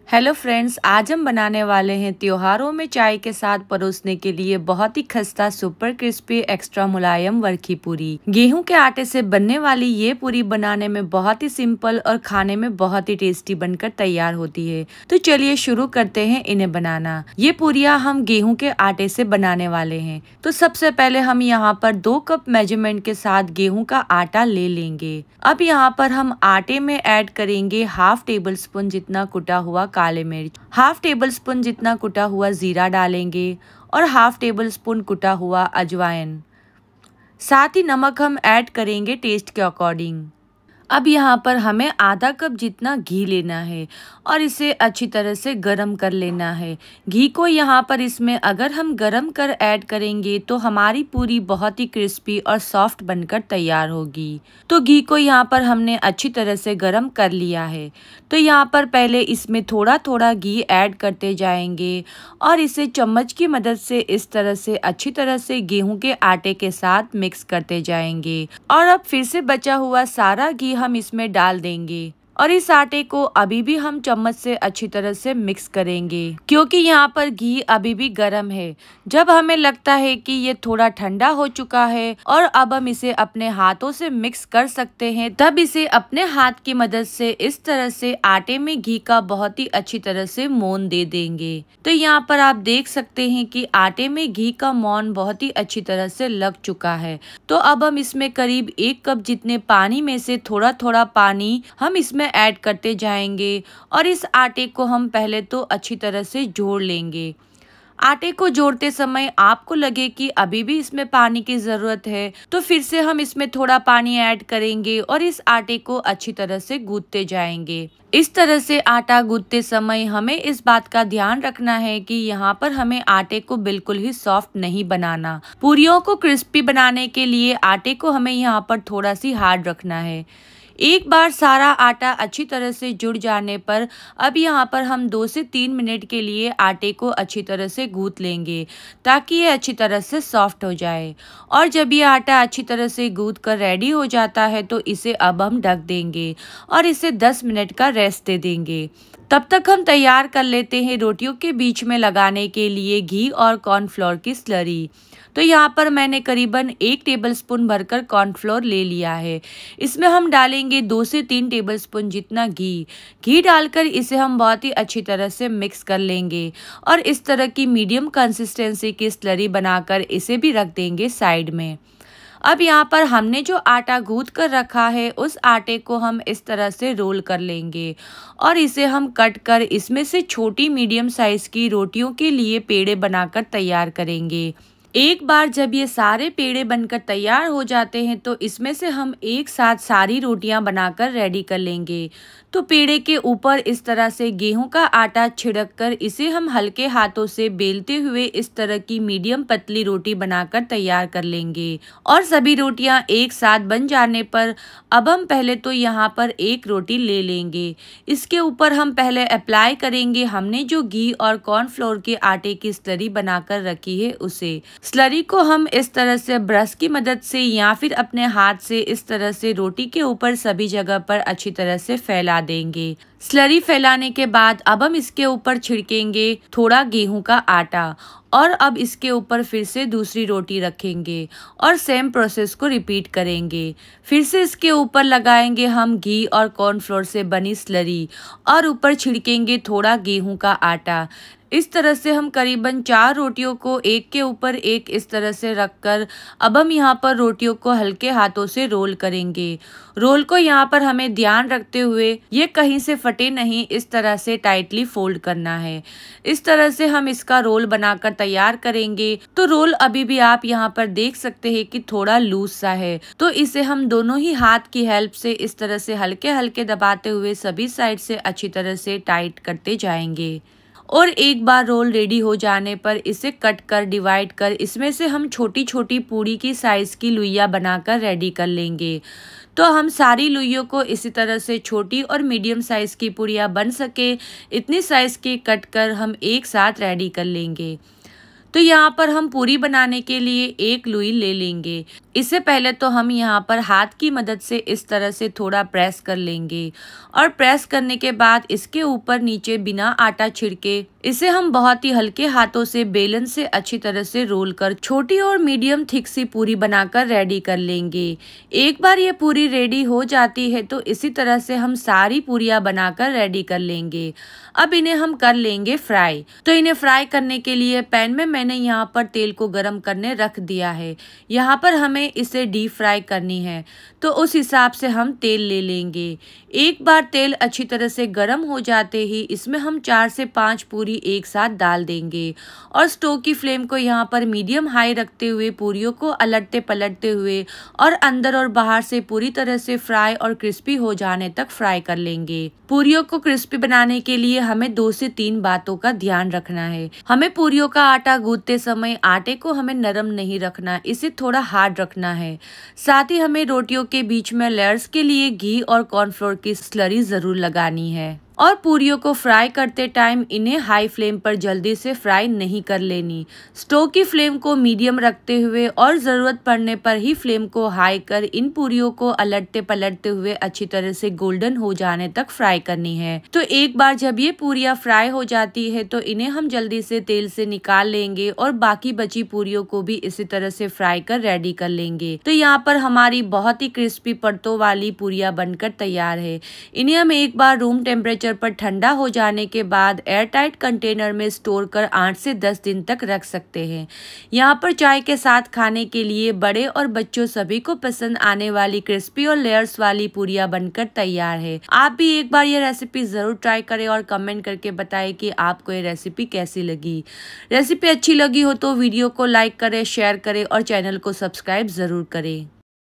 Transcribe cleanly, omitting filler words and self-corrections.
Hello friends, आज हम बनाने वाले हैं त्योहारों में चाय के साथ परोसने के लिए बहुत ही खस्ता सुपर क्रिस्पी एक्स्ट्रा मुलायम वर्की पूरी। गेहूं के आटे से बनने वाली ये पूरी बनाने में बहुत ही सिंपल और खाने में बहुत ही टेस्टी बनकर तैयार होती है। तो चलिए शुरू करते हैं इन्हें बनाना। ये पूरियां हम गेहूं के आटे से बनाने वाले हैं। तो सबसे पहले हम यहाँ पर 2 कप मेजरमेंट के साथ गेहूं का आटा ले लेंगे। अब यहाँ पर हम आटे में ऐड करेंगे हाफ टेबल स्पून जितना कुटा हुआ काले मिर्च, हाफ टेबल स्पून जितना कुटा हुआ जीरा डालेंगे और हाफ टेबल स्पून कुटा हुआ अजवाइन। साथ ही नमक हम ऐड करेंगे टेस्ट के अकॉर्डिंग। अब यहाँ पर हमें आधा कप जितना घी लेना है और इसे अच्छी तरह से गरम कर लेना है। घी को यहाँ पर इसमें अगर हम गरम कर ऐड करेंगे तो हमारी पूरी बहुत ही क्रिस्पी और सॉफ्ट बनकर तैयार होगी। तो घी को यहाँ पर हमने अच्छी तरह से गरम कर लिया है। तो यहाँ पर पहले इसमें थोड़ा थोड़ा घी ऐड करते जाएंगे और इसे चम्मच की मदद से इस तरह से अच्छी तरह से गेहूं के आटे के साथ मिक्स करते जाएंगे। और अब फिर से बचा हुआ सारा घी हम इसमें डाल देंगे और इस आटे को अभी भी हम चम्मच से अच्छी तरह से मिक्स करेंगे, क्योंकि यहाँ पर घी अभी भी गर्म है। जब हमें लगता है कि ये थोड़ा ठंडा हो चुका है और अब हम इसे अपने हाथों से मिक्स कर सकते हैं, तब इसे अपने हाथ की मदद से इस तरह से आटे में घी का बहुत ही अच्छी तरह से मोन दे देंगे। तो यहाँ पर आप देख सकते हैं कि आटे में घी का मोन बहुत ही अच्छी तरह से लग चुका है। तो अब हम इसमें करीब 1 कप जितने पानी में से थोड़ा थोड़ा पानी हम इसमें ऐड करते जाएंगे और इस आटे को हम पहले तो अच्छी तरह से जोड़ लेंगे। आटे को जोड़ते समय आपको लगे कि अभी भी इसमें पानी की ज़रूरत है तो फिर से हम इसमें थोड़ा पानी ऐड करेंगे और इस आटे को अच्छी तरह से गूंथते जाएंगे। इस तरह से आटा गूंथते समय हमें इस बात का ध्यान रखना है कि यहाँ पर हमें आटे को बिल्कुल ही सॉफ्ट नहीं बनाना। पूरियों को क्रिस्पी बनाने के लिए आटे को हमें यहाँ पर थोड़ा सी हार्ड रखना है। एक बार सारा आटा अच्छी तरह से जुड़ जाने पर अब यहाँ पर हम 2 से 3 मिनट के लिए आटे को अच्छी तरह से गूंथ लेंगे ताकि ये अच्छी तरह से सॉफ्ट हो जाए। और जब ये आटा अच्छी तरह से गूंथ कर रेडी हो जाता है तो इसे अब हम ढक देंगे और इसे 10 मिनट का रेस्ट दे देंगे। तब तक हम तैयार कर लेते हैं रोटियों के बीच में लगाने के लिए घी और कॉर्नफ्लोर की स्लरी। तो यहाँ पर मैंने करीबन 1 टेबलस्पून भरकर कॉर्नफ्लोर ले लिया है। इसमें हम डालेंगे 2 से 3 टेबलस्पून जितना घी डालकर इसे हम बहुत ही अच्छी तरह से मिक्स कर लेंगे और इस तरह की मीडियम कंसिस्टेंसी की स्लरी बनाकर इसे भी रख देंगे साइड में। अब यहाँ पर हमने जो आटा गूंथ कर रखा है उस आटे को हम इस तरह से रोल कर लेंगे और इसे हम कट कर इसमें से छोटी मीडियम साइज की रोटियों के लिए पेड़े बनाकर तैयार करेंगे। एक बार जब ये सारे पेड़े बनकर तैयार हो जाते हैं तो इसमें से हम एक साथ सारी रोटियां बनाकर रेडी कर लेंगे। तो पेड़े के ऊपर इस तरह से गेहूं का आटा छिड़क कर इसे हम हल्के हाथों से बेलते हुए इस तरह की मीडियम पतली रोटी बनाकर तैयार कर लेंगे। और सभी रोटियां एक साथ बन जाने पर अब हम पहले तो यहाँ पर एक रोटी ले लेंगे। इसके ऊपर हम पहले अप्लाई करेंगे हमने जो घी और कॉर्नफ्लोर के आटे की स्लरी बनाकर रखी है उसे। स्लरी को हम इस तरह से ब्रश की मदद से या फिर अपने हाथ से इस तरह से रोटी के ऊपर सभी जगह पर अच्छी तरह से फैला देंगे। स्लरी फैलाने के बाद अब हम इसके ऊपर छिड़केंगे थोड़ा गेहूं का आटा और अब इसके ऊपर फिर से दूसरी रोटी रखेंगे और सेम प्रोसेस को रिपीट करेंगे। फिर से इसके ऊपर लगाएंगे हम घी और कॉर्नफ्लोर से बनी स्लरी और ऊपर छिड़केंगे थोड़ा गेहूं का आटा। इस तरह से हम करीबन 4 रोटियों को एक के ऊपर एक इस तरह से रखकर अब हम यहाँ पर रोटियों को हल्के हाथों से रोल करेंगे। रोल को यहाँ पर हमें ध्यान रखते हुए ये कहीं से फटे नहीं, इस तरह से टाइटली फोल्ड करना है। इस तरह से हम इसका रोल बनाकर तैयार करेंगे। तो रोल अभी भी आप यहाँ पर देख सकते हैं कि थोड़ा लूज सा है, तो इसे हम दोनों ही हाथ की हेल्प से इस तरह से हल्के हल्के दबाते हुए सभी साइड से अच्छी तरह से टाइट करते जाएंगे। और एक बार रोल रेडी हो जाने पर इसे कट कर डिवाइड कर इसमें से हम छोटी छोटी पूड़ी की साइज की लुइया बनाकर रेडी कर लेंगे। तो हम सारी लुइयों को इसी तरह से छोटी और मीडियम साइज की पूड़ियाँ बन सके इतनी साइज की कट कर हम एक साथ रेडी कर लेंगे। तो यहाँ पर हम पूरी बनाने के लिए एक लुई ले लेंगे। इससे पहले तो हम यहाँ पर हाथ की मदद से इस तरह से थोड़ा प्रेस कर लेंगे और प्रेस करने के बाद इसके ऊपर नीचे बिना आटा छिड़के इसे हम बहुत ही हल्के हाथों से बेलन से अच्छी तरह से रोल कर छोटी और मीडियम थिक सी पूरी बनाकर रेडी कर लेंगे। एक बार ये पूरी रेडी हो जाती है तो इसी तरह से हम सारी पूरियां बनाकर रेडी कर लेंगे। अब इन्हें हम कर लेंगे फ्राई। तो इन्हें फ्राई करने के लिए पैन में मैंने यहाँ पर तेल को गर्म करने रख दिया है। यहाँ पर हमें इसे डीप फ्राई करनी है तो उस हिसाब से हम तेल ले लेंगे। एक बार तेल अच्छी तरह से गर्म हो जाते ही इसमें हम 4 से 5 पूरी एक साथ डाल देंगे और स्टोव की फ्लेम को यहाँ पर मीडियम हाई रखते हुए पूरियों को अलटते पलटते हुए और अंदर और बाहर से पूरी तरह से फ्राई और क्रिस्पी हो जाने तक फ्राई कर लेंगे। पूरियों को क्रिस्पी बनाने के लिए हमें 2 से 3 बातों का ध्यान रखना है। हमें पूरियों का आटा गूंथते समय आटे को हमें नरम नहीं रखना, इसे थोड़ा हार्ड रखना है। साथ ही हमें रोटियों के बीच में लेयर्स के लिए घी और कॉर्नफ्लोर की स्लरी जरूर लगानी है और पूरियों को फ्राई करते टाइम इन्हें हाई फ्लेम पर जल्दी से फ्राई नहीं कर लेनी। स्टोव की फ्लेम को मीडियम रखते हुए और ज़रूरत पड़ने पर ही फ्लेम को हाई कर इन पूरियों को अलटते पलटते हुए अच्छी तरह से गोल्डन हो जाने तक फ्राई करनी है। तो एक बार जब ये पूरियां फ्राई हो जाती है तो इन्हें हम जल्दी से तेल से निकाल लेंगे और बाकी बची पूरियों को भी इसी तरह से फ्राई कर रेडी कर लेंगे। तो यहाँ पर हमारी बहुत ही क्रिस्पी परतों वाली पूरियां बनकर तैयार है। इन्हें हम एक बार रूम टेम्परेचर पर ठंडा हो जाने के बाद एयरटाइट कंटेनर में स्टोर कर 8 से 10 दिन तक रख सकते हैं। यहाँ पर चाय के साथ खाने के लिए बड़े और बच्चों सभी को पसंद आने वाली क्रिस्पी और लेयर्स वाली पूरियां बनकर तैयार है। आप भी एक बार ये रेसिपी जरूर ट्राई करें और कमेंट करके बताएं कि आपको ये रेसिपी कैसी लगी। रेसिपी अच्छी लगी हो तो वीडियो को लाइक करें, शेयर करें और चैनल को सब्सक्राइब जरूर करें।